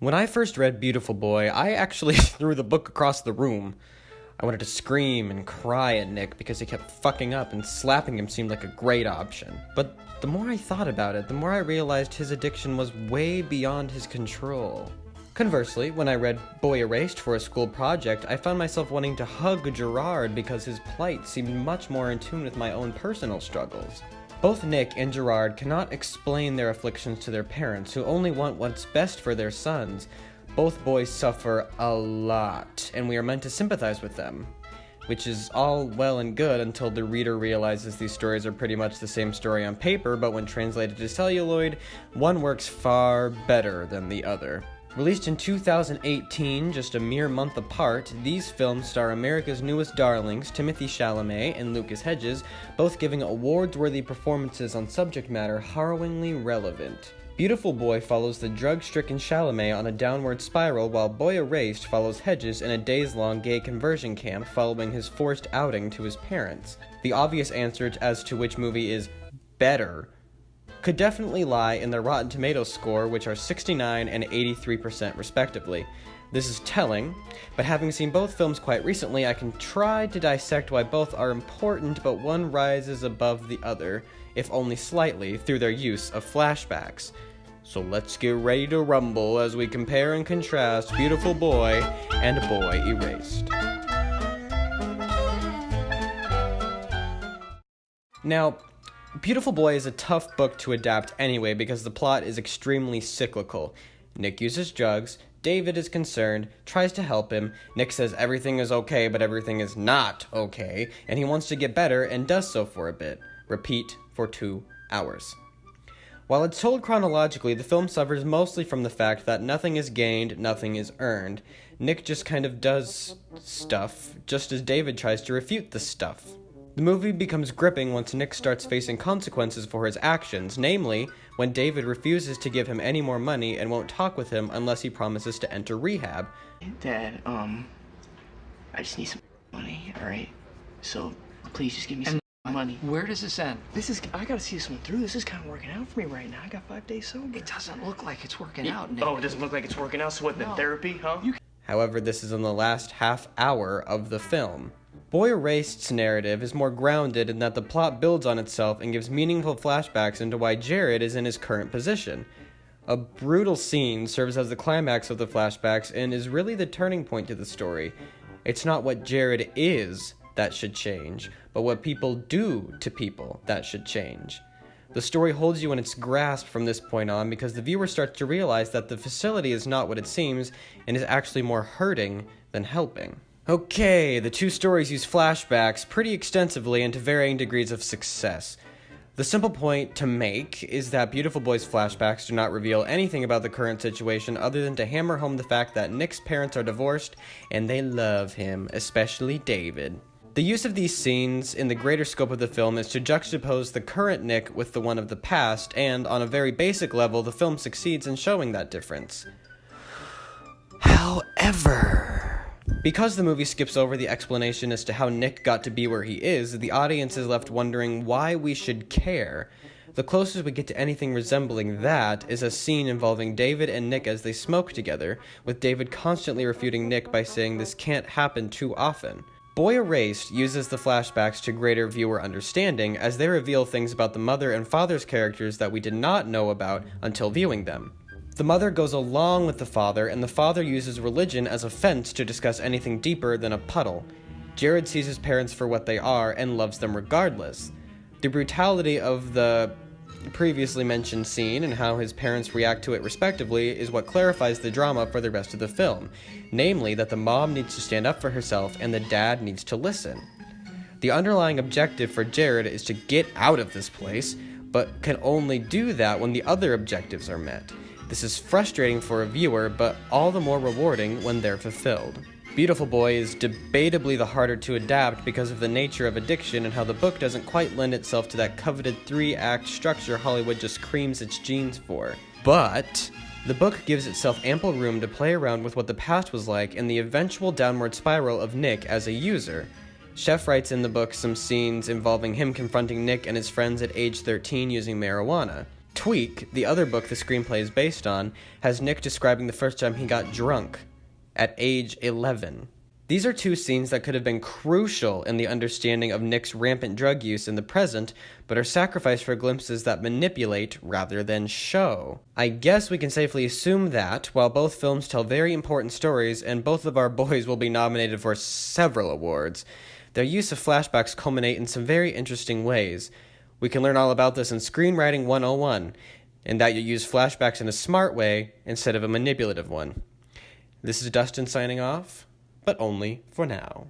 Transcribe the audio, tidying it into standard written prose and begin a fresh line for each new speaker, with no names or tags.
When I first read Beautiful Boy, I actually threw the book across the room. I wanted to scream and cry at Nick because he kept fucking up, and slapping him seemed like a great option. But the more I thought about it, the more I realized his addiction was way beyond his control. Conversely, when I read Boy Erased for a school project, I found myself wanting to hug Gerard because his plight seemed much more in tune with my own personal struggles. Both Nick and Gerard cannot explain their afflictions to their parents, who only want what's best for their sons. Both boys suffer a lot, and we are meant to sympathize with them, which is all well and good until the reader realizes these stories are pretty much the same story on paper, but when translated to celluloid, one works far better than the other. Released in 2018, just a mere month apart, these films star America's newest darlings, Timothée Chalamet and Lucas Hedges, both giving awards-worthy performances on subject matter harrowingly relevant. Beautiful Boy follows the drug-stricken Chalamet on a downward spiral, while Boy Erased follows Hedges in a days-long gay conversion camp following his forced outing to his parents. The obvious answer as to which movie is better could definitely lie in their Rotten Tomatoes score, which are 69 and 83% respectively. This is telling, but having seen both films quite recently, I can try to dissect why both are important, but one rises above the other, if only slightly, through their use of flashbacks. So let's get ready to rumble as we compare and contrast Beautiful Boy and Boy Erased. Now, Beautiful Boy is a tough book to adapt anyway because the plot is extremely cyclical. Nick uses drugs, David is concerned, tries to help him, Nick says everything is okay but everything is not okay, and he wants to get better and does so for a bit. Repeat for 2 hours. While it's told chronologically, the film suffers mostly from the fact that nothing is gained, nothing is earned. Nick just kind of does stuff, just as David tries to refute the stuff. The movie becomes gripping once Nick starts facing consequences for his actions, namely, when David refuses to give him any more money and won't talk with him unless he promises to enter rehab.
Dad, I just need some money, alright? So, please just give me some money.
Where does this end?
I gotta see this one through. This is kind of working out for me right now. I got 5 days sober.
It doesn't look like it's working out, Nick.
Oh, it doesn't look like it's working out? So what, then therapy, huh?
However, this is in the last half hour of the film. Boy Erased's narrative is more grounded in that the plot builds on itself and gives meaningful flashbacks into why Jared is in his current position. A brutal scene serves as the climax of the flashbacks and is really the turning point to the story. It's not what Jared is that should change, but what people do to people that should change. The story holds you in its grasp from this point on because the viewer starts to realize that the facility is not what it seems and is actually more hurting than helping. Okay, the two stories use flashbacks pretty extensively and to varying degrees of success. The simple point to make is that Beautiful Boy's flashbacks do not reveal anything about the current situation other than to hammer home the fact that Nick's parents are divorced and they love him, especially David. The use of these scenes in the greater scope of the film is to juxtapose the current Nick with the one of the past, and on a very basic level, the film succeeds in showing that difference. However, because the movie skips over the explanation as to how Nick got to be where he is, the audience is left wondering why we should care. The closest we get to anything resembling that is a scene involving David and Nick as they smoke together, with David constantly refuting Nick by saying this can't happen too often. Boy Erased uses the flashbacks to greater viewer understanding as they reveal things about the mother and father's characters that we did not know about until viewing them. The mother goes along with the father, and the father uses religion as a fence to discuss anything deeper than a puddle. Jared sees his parents for what they are and loves them regardless. The brutality of the previously mentioned scene and how his parents react to it respectively is what clarifies the drama for the rest of the film, namely that the mom needs to stand up for herself and the dad needs to listen. The underlying objective for Jared is to get out of this place, but can only do that when the other objectives are met. This is frustrating for a viewer, but all the more rewarding when they're fulfilled. Beautiful Boy is debatably the harder to adapt because of the nature of addiction and how the book doesn't quite lend itself to that coveted 3-act structure Hollywood just creams its genes for. But the book gives itself ample room to play around with what the past was like and the eventual downward spiral of Nick as a user. Chef writes in the book some scenes involving him confronting Nick and his friends at age 13 using marijuana. Tweak, the other book the screenplay is based on, has Nick describing the first time he got drunk at age 11. These are two scenes that could have been crucial in the understanding of Nick's rampant drug use in the present, but are sacrificed for glimpses that manipulate rather than show. I guess we can safely assume that, while both films tell very important stories and both of our boys will be nominated for several awards, their use of flashbacks culminate in some very interesting ways. We can learn all about this in Screenwriting 101, and that you use flashbacks in a smart way instead of a manipulative one. This is Dustin signing off, but only for now.